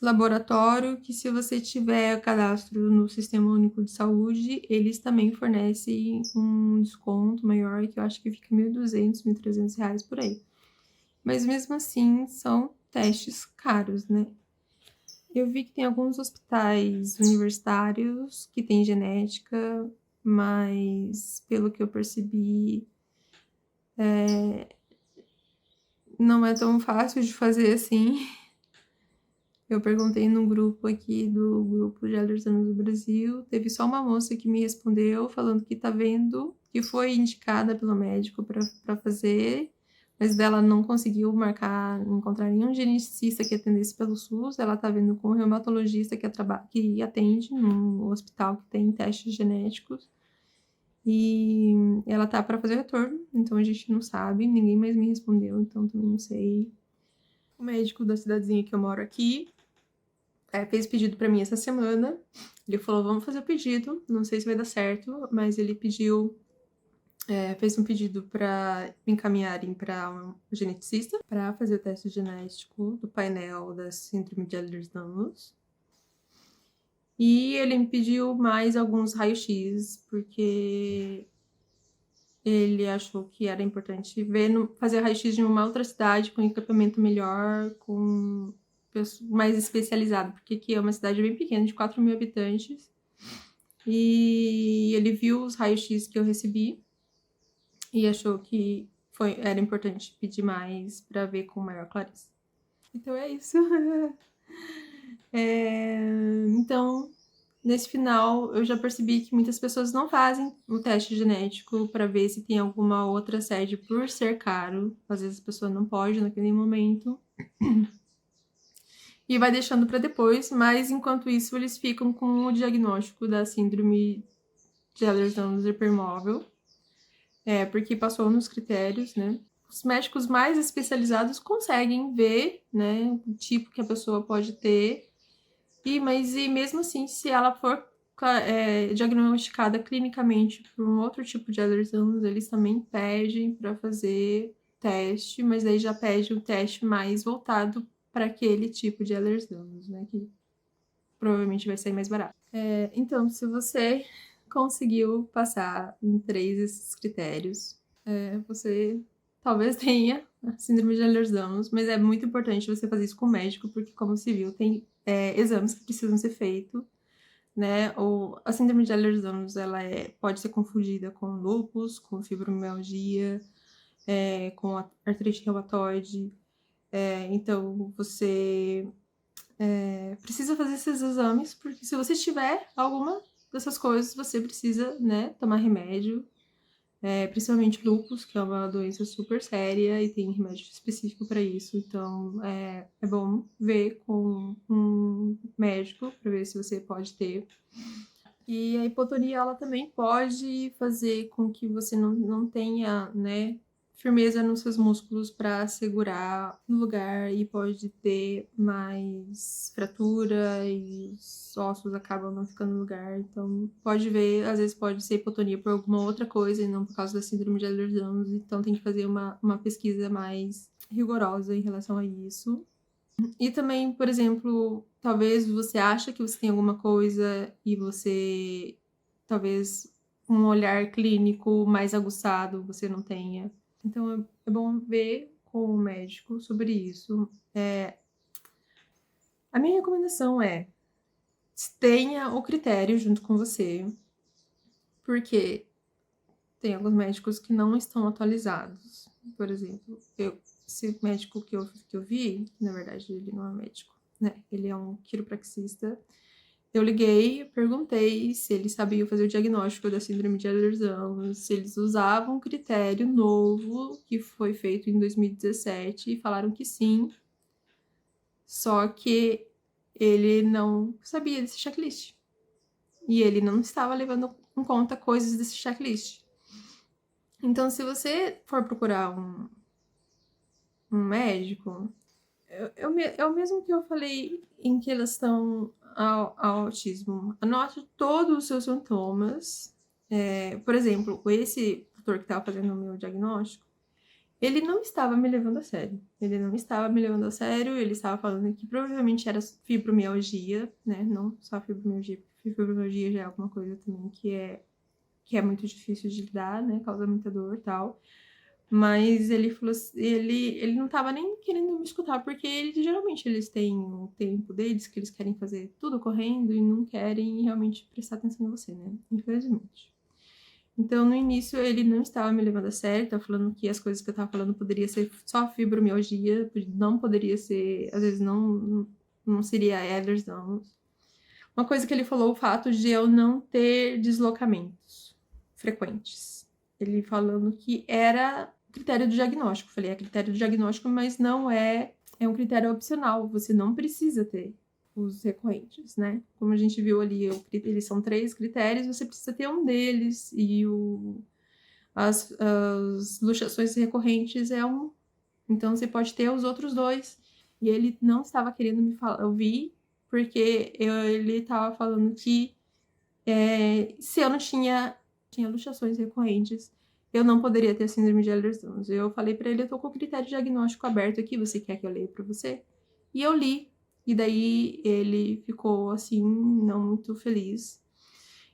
laboratório que, se você tiver cadastro no Sistema Único de Saúde, eles também fornecem um desconto maior, que eu acho que fica R$1.200, R$1.300 por aí. Mas mesmo assim, são testes caros, né? Eu vi que tem alguns hospitais universitários que têm genética, mas pelo que eu percebi, não é tão fácil de fazer assim. Eu perguntei no grupo aqui do grupo de Alzheimer do Brasil, teve só uma moça que me respondeu falando que tá vendo, que foi indicada pelo médico para fazer, mas dela não conseguiu encontrar nenhum geneticista que atendesse pelo SUS. Ela tá vendo com um reumatologista que atende num hospital que tem testes genéticos. E ela tá para fazer retorno, então a gente não sabe, ninguém mais me respondeu, então também não sei. O médico da cidadezinha que eu moro aqui fez pedido para mim essa semana. Ele falou, vamos fazer o pedido, não sei se vai dar certo, mas ele fez um pedido para me encaminharem para um geneticista para fazer o teste genético do painel da síndrome de Ehlers-Danlos. E ele me pediu mais alguns raios-x, porque ele achou que era importante fazer raio-x de uma outra cidade com equipamento melhor, com mais especializado, porque aqui é uma cidade bem pequena, de 4 mil habitantes. E ele viu os raios-x que eu recebi e achou que era importante pedir mais para ver com maior clareza. Então é isso. Então, nesse final, eu já percebi que muitas pessoas não fazem o teste genético para ver se tem alguma outra sede por ser caro. Às vezes a pessoa não pode naquele momento. E vai deixando para depois, mas enquanto isso eles ficam com o diagnóstico da síndrome de Ehlers-Danlos hipermóvel, porque passou nos critérios, né? Os médicos mais especializados conseguem ver, né, o tipo que a pessoa pode ter, e mesmo assim, se ela for diagnosticada clinicamente por um outro tipo de Ehlers-Danlos, eles também pedem para fazer teste, mas aí já pede um teste mais voltado para aquele tipo de Ehlers-Danlos, né, que provavelmente vai sair mais barato. Então, se você conseguiu passar em 3 desses critérios, você talvez tenha a síndrome de Ehlers-Danlos, mas é muito importante você fazer isso com o médico, porque, como se viu, tem exames que precisam ser feitos, né? A síndrome de Ehlers-Danlos, ela pode ser confundida com lúpus, com fibromialgia, com artrite reumatoide. Então, você precisa fazer esses exames, porque se você tiver alguma dessas coisas, você precisa, né, tomar remédio, principalmente lúpus, que é uma doença super séria e tem remédio específico para isso. Então, é bom ver com um médico para ver se você pode ter. E a hipotonia, ela também pode fazer com que você não tenha, né, firmeza nos seus músculos para segurar no lugar e pode ter mais fratura e os ossos acabam não ficando no lugar. Então, pode ver, às vezes pode ser hipotonia por alguma outra coisa e não por causa da síndrome de Ehlers-Danlos. Então, tem que fazer uma pesquisa mais rigorosa em relação a isso. E também, por exemplo, talvez você acha que você tem alguma coisa e você, talvez, um olhar clínico mais aguçado você não tenha. Então, é bom ver com o médico sobre isso. A minha recomendação é tenha o critério junto com você, porque tem alguns médicos que não estão atualizados. Por exemplo, esse médico que eu vi, na verdade ele não é médico, né? Ele é um quiropraxista. Eu liguei, perguntei se eles sabiam fazer o diagnóstico da síndrome de Ehlers-Danlos, se eles usavam um critério novo que foi feito em 2017 e falaram que sim. Só que ele não sabia desse checklist. E ele não estava levando em conta coisas desse checklist. Então, se você for procurar um médico, é o mesmo que eu falei em relação ao autismo. Anote todos os seus sintomas. Por exemplo, esse doutor que estava fazendo o meu diagnóstico, ele não estava me levando a sério. Ele não estava me levando a sério, ele estava falando que provavelmente era fibromialgia, né? Não só fibromialgia, porque fibromialgia já é alguma coisa também que é muito difícil de lidar, né? Causa muita dor e tal. Mas ele falou assim, ele não tava nem querendo me escutar, porque geralmente eles têm o tempo deles, que eles querem fazer tudo correndo e não querem realmente prestar atenção em você, né? Infelizmente. Então, no início, ele não estava me levando a sério, estava falando que as coisas que eu estava falando poderia ser só fibromialgia, não poderia ser, às vezes não seria Ehlers-Danlos. Uma coisa que ele falou, o fato de eu não ter deslocamentos frequentes. Ele falando que era critério do diagnóstico. Eu falei, é critério do diagnóstico, mas não é um critério opcional. Você não precisa ter os recorrentes, né? Como a gente viu ali, eles são 3 critérios, você precisa ter um deles e as luxações recorrentes é um. Então, você pode ter os outros 2. E ele não estava querendo me ouvir, porque ele estava falando que se eu não tinha luxações recorrentes, eu não poderia ter síndrome de Ehlers-Danlos. Eu falei para ele, eu tô com o critério diagnóstico aberto aqui, você quer que eu leia para você? E eu li. E daí ele ficou assim, não muito feliz.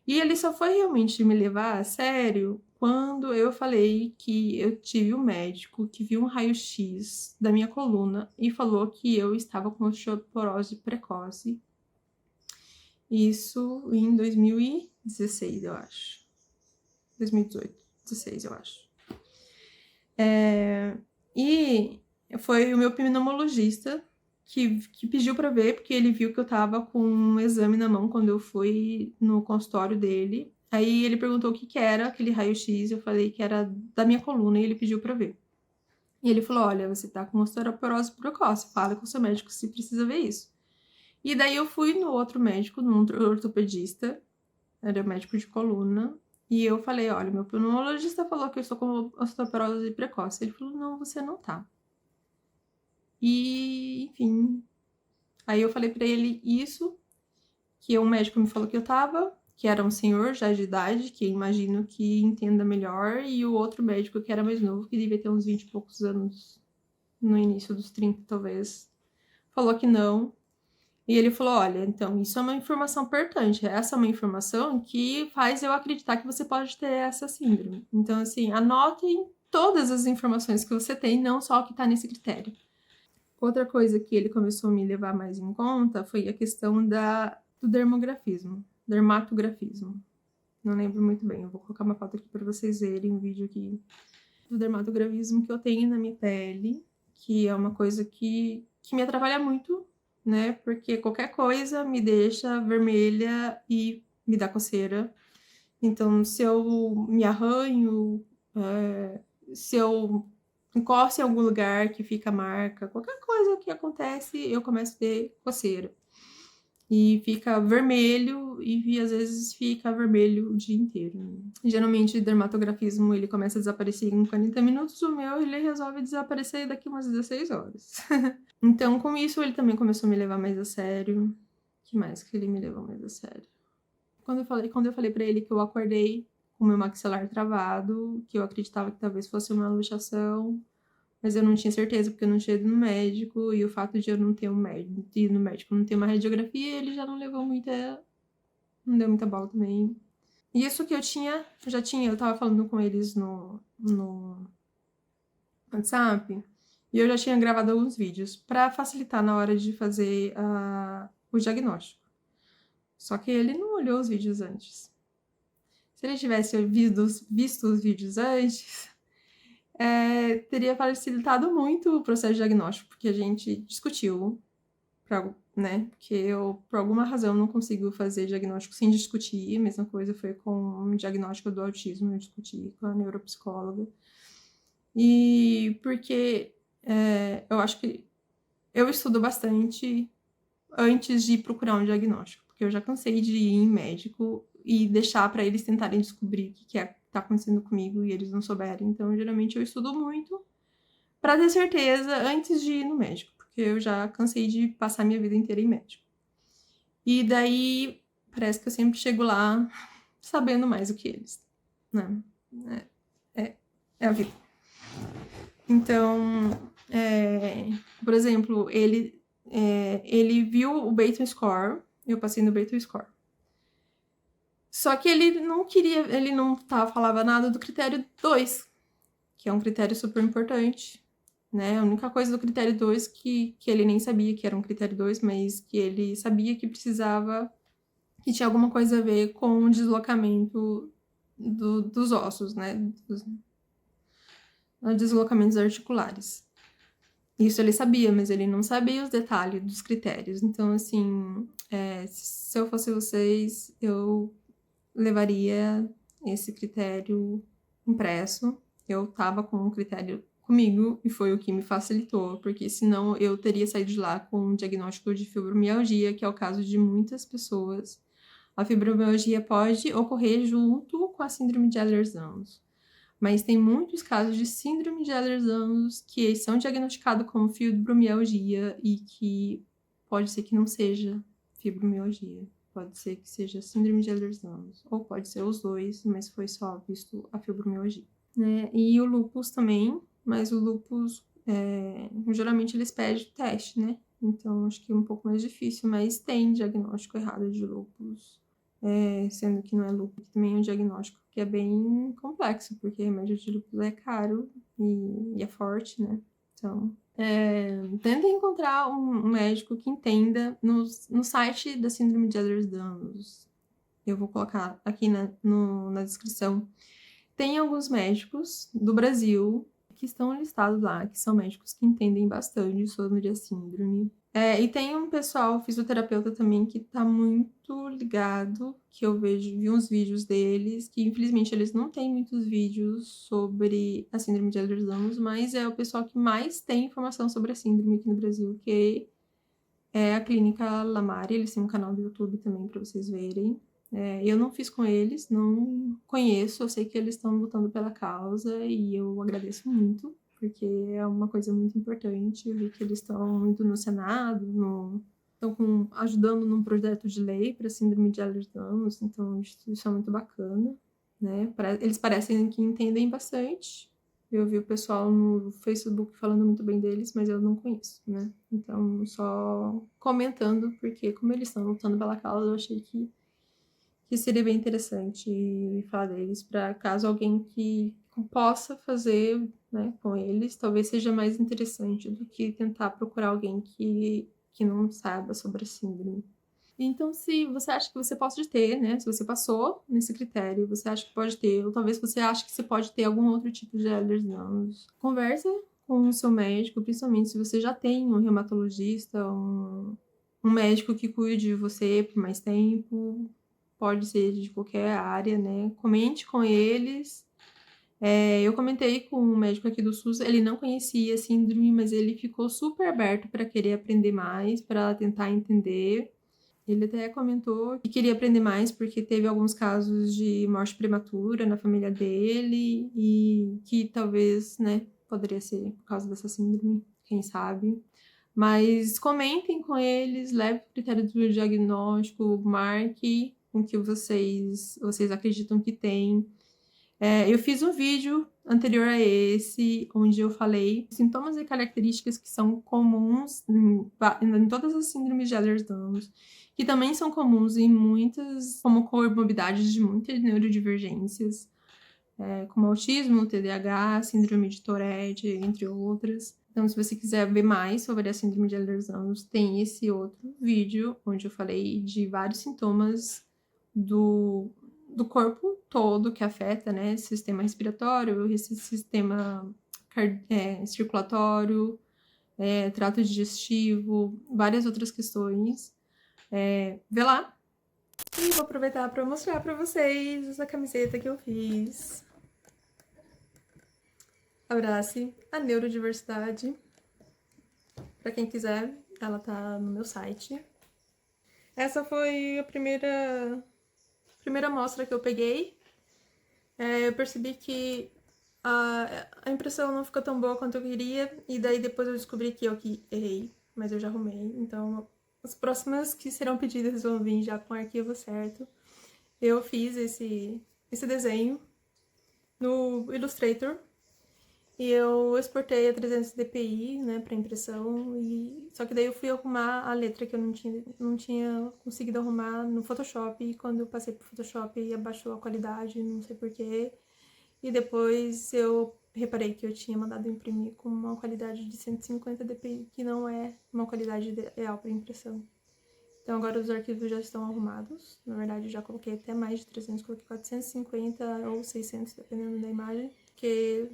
E ele só foi realmente me levar a sério quando eu falei que eu tive um médico que viu um raio-x da minha coluna e falou que eu estava com osteoporose precoce. Isso em 2016, eu acho. 2018, 16, eu acho. E foi o meu pneumologista que pediu para ver, porque ele viu que eu tava com um exame na mão quando eu fui no consultório dele. Aí ele perguntou o que era aquele raio-x, eu falei que era da minha coluna e ele pediu para ver. E ele falou, olha, você tá com osteoporose precoce, fala com o seu médico se precisa ver isso. E daí eu fui no outro médico, num ortopedista, era médico de coluna, e eu falei, olha, meu pneumologista falou que eu estou com osteoporose precoce. Ele falou, não, você não tá. E, enfim, aí eu falei pra ele isso, que um médico me falou que eu tava, que era um senhor já de idade, que imagino que entenda melhor, e o outro médico que era mais novo, que devia ter uns 20 e poucos anos, no início dos 30 talvez, falou que não. E ele falou, olha, então, isso é uma informação importante, essa é uma informação que faz eu acreditar que você pode ter essa síndrome. Então, assim, anotem todas as informações que você tem, não só o que está nesse critério. Outra coisa que ele começou a me levar mais em conta foi a questão do dermatografismo. Não lembro muito bem, eu vou colocar uma foto aqui para vocês verem um vídeo aqui do dermatografismo que eu tenho na minha pele, que é uma coisa que me atrapalha muito, né? Porque qualquer coisa me deixa vermelha e me dá coceira. Então, se eu me arranho, se eu encosto em algum lugar que fica marca, qualquer coisa que acontece, eu começo a ter coceira. e fica vermelho e às vezes fica vermelho o dia inteiro. Geralmente, o dermatografismo ele começa a desaparecer em 40 minutos, o meu ele resolve desaparecer daqui umas 16 horas. Então, com isso, ele também começou a me levar mais a sério. O que mais que ele me levou mais a sério? Quando eu falei pra ele que eu acordei com o meu maxilar travado, que eu acreditava que talvez fosse uma luxação, mas eu não tinha certeza porque eu não tinha ido no médico, e o fato de eu não ter ir no médico, não ter uma radiografia, ele já não levou não deu muita bola também. E isso que eu tava falando com eles no WhatsApp, e eu já tinha gravado alguns vídeos para facilitar na hora de fazer o diagnóstico. Só que ele não olhou os vídeos antes. Se ele tivesse visto os vídeos antes, teria facilitado muito o processo diagnóstico, porque a gente discutiu, né? Porque eu, por alguma razão, não consigo fazer diagnóstico sem discutir. A mesma coisa foi com o diagnóstico do autismo, eu discuti com a neuropsicóloga. E porque eu acho que eu estudo bastante antes de procurar um diagnóstico, porque eu já cansei de ir em médico e deixar para eles tentarem descobrir o que tá acontecendo comigo e eles não souberem. Então, geralmente eu estudo muito para ter certeza antes de ir no médico, porque eu já cansei de passar minha vida inteira em médico. E daí parece que eu sempre chego lá sabendo mais do que eles, né? É a vida. Então, por exemplo, ele viu o Beighton Score, eu passei no Beighton Score. Só que ele não falava nada do critério 2, que é um critério super importante, né? A única coisa do critério 2 que ele nem sabia que era um critério 2, mas que ele sabia que precisava, que tinha alguma coisa a ver com o deslocamento dos ossos, né? Dos deslocamentos articulares. Isso ele sabia, mas ele não sabia os detalhes dos critérios. Então, assim, se eu fosse vocês, eu levaria esse critério impresso. Eu tava com um critério comigo e foi o que me facilitou, porque senão eu teria saído de lá com um diagnóstico de fibromialgia, que é o caso de muitas pessoas. A fibromialgia pode ocorrer junto com a síndrome de Ehlers-Danlos, mas tem muitos casos de síndrome de Ehlers-Danlos que são diagnosticados como fibromialgia e que pode ser que não seja fibromialgia. Pode ser que seja síndrome de Ehlers-Danlos, ou pode ser os dois, mas foi só visto a fibromialgia, né? E o lúpus também, mas o lúpus, geralmente eles pedem teste, né? Então acho que é um pouco mais difícil, mas tem diagnóstico errado de lúpus, sendo que não é lúpus, também é um diagnóstico que é bem complexo, porque remédio de lúpus é caro e é forte, né? Então, tentem encontrar um médico que entenda no site da síndrome de Ehlers-Danlos. Eu vou colocar aqui na descrição. Tem alguns médicos do Brasil que estão listados lá, que são médicos que entendem bastante sobre a síndrome. E tem um pessoal, fisioterapeuta também, que tá muito ligado, que eu vi uns vídeos deles, que infelizmente eles não têm muitos vídeos sobre a síndrome de Ehlers-Danlos, mas é o pessoal que mais tem informação sobre a síndrome aqui no Brasil, que é a Clínica Lamari. Eles têm um canal do YouTube também para vocês verem. Eu não fiz com eles, não conheço, eu sei que eles estão lutando pela causa e eu agradeço muito, porque é uma coisa muito importante. Eu vi que eles estão indo no Senado, estão ajudando num projeto de lei para síndrome de Ehlers-Danlos, então isso é muito bacana, né? Eles parecem que entendem bastante. Eu vi o pessoal no Facebook falando muito bem deles, mas eu não conheço, né? Então, só comentando, porque como eles estão lutando pela causa, eu achei que seria bem interessante falar deles, para caso alguém que possa fazer, né, com eles, talvez seja mais interessante do que tentar procurar alguém que não saiba sobre a síndrome. Então, se você acha que você pode ter, né, se você passou nesse critério, você acha que pode ter, ou talvez você ache que você pode ter algum outro tipo de Ehlers-Danlos, conversa com o seu médico, principalmente se você já tem um reumatologista, um médico que cuide de você por mais tempo, pode ser de qualquer área, né? Comente com eles. Eu comentei com um médico aqui do SUS, ele não conhecia a síndrome, mas ele ficou super aberto para querer aprender mais, para tentar entender. Ele até comentou que queria aprender mais porque teve alguns casos de morte prematura na família dele e que talvez, né, poderia ser por causa dessa síndrome, quem sabe. Mas comentem com eles, leve o critério do diagnóstico, marque o que vocês acreditam que tem. Eu fiz um vídeo anterior a esse, onde eu falei sintomas e características que são comuns em todas as síndromes de Ehlers-Danlos, que também são comuns em muitas, como comorbidades de muitas neurodivergências, como autismo, TDAH, síndrome de Tourette, entre outras. Então, se você quiser ver mais sobre a síndrome de Ehlers-Danlos, tem esse outro vídeo, onde eu falei de vários sintomas do corpo todo que afeta, né? Sistema respiratório, esse sistema circulatório, trato digestivo, várias outras questões. Vê lá. E vou aproveitar para mostrar para vocês essa camiseta que eu fiz. Abrace a neurodiversidade. Para quem quiser, ela tá no meu site. Essa foi a primeira amostra que eu peguei. Eu percebi que a impressão não ficou tão boa quanto eu queria, e daí depois eu descobri que eu que errei, mas eu já arrumei. Então, as próximas que serão pedidas vão vir já com o arquivo certo. Eu fiz esse desenho no Illustrator, e eu exportei a 300 dpi, né, para impressão, só que daí eu fui arrumar a letra que eu não tinha conseguido arrumar no Photoshop, e quando eu passei pro Photoshop abaixou a qualidade, não sei porquê, e depois eu reparei que eu tinha mandado imprimir com uma qualidade de 150 dpi, que não é uma qualidade ideal para impressão. Então agora os arquivos já estão arrumados, na verdade eu já coloquei até mais de 300, coloquei 450 ou 600, dependendo da imagem, porque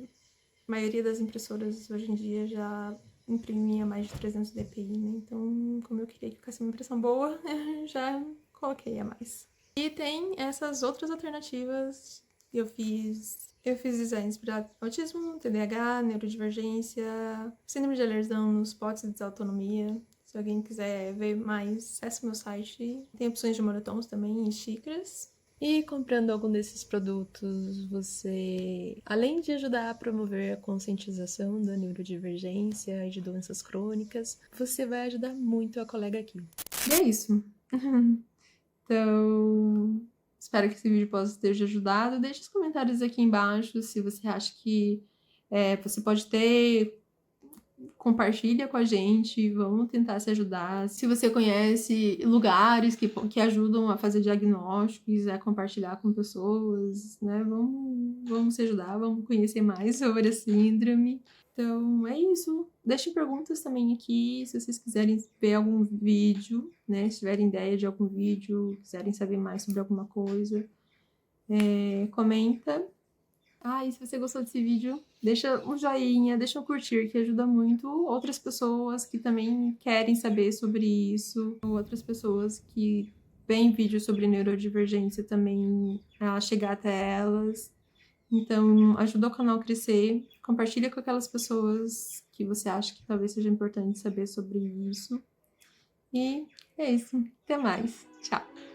a maioria das impressoras hoje em dia já imprimia mais de 300 dpi, né? Então, como eu queria que ficasse uma impressão boa, já coloquei a mais. E tem essas outras alternativas. Eu fiz designs para autismo, TDAH, neurodivergência, síndrome de Ehlers-Danlos, POTS e desautonomia. Se alguém quiser ver mais, acesse meu site. Tem opções de monotons também e xícaras. E comprando algum desses produtos, você, além de ajudar a promover a conscientização da neurodivergência e de doenças crônicas, você vai ajudar muito a colega aqui. E é isso. Então, espero que esse vídeo possa ter te ajudado. Deixe os comentários aqui embaixo se você acha que você pode ter. Compartilha com a gente, vamos tentar se ajudar. Se você conhece lugares que ajudam a fazer diagnóstico, quiser compartilhar com pessoas, né? Vamos se ajudar, vamos conhecer mais sobre a síndrome. Então, é isso. Deixem perguntas também aqui, se vocês quiserem ver algum vídeo, né? Se tiverem ideia de algum vídeo, quiserem saber mais sobre alguma coisa, comenta. E se você gostou desse vídeo, deixa um joinha, deixa um curtir, que ajuda muito outras pessoas que também querem saber sobre isso, ou outras pessoas que veem vídeos sobre neurodivergência também, a chegar até elas. Então, ajuda o canal a crescer, compartilha com aquelas pessoas que você acha que talvez seja importante saber sobre isso. E é isso. Até mais. Tchau!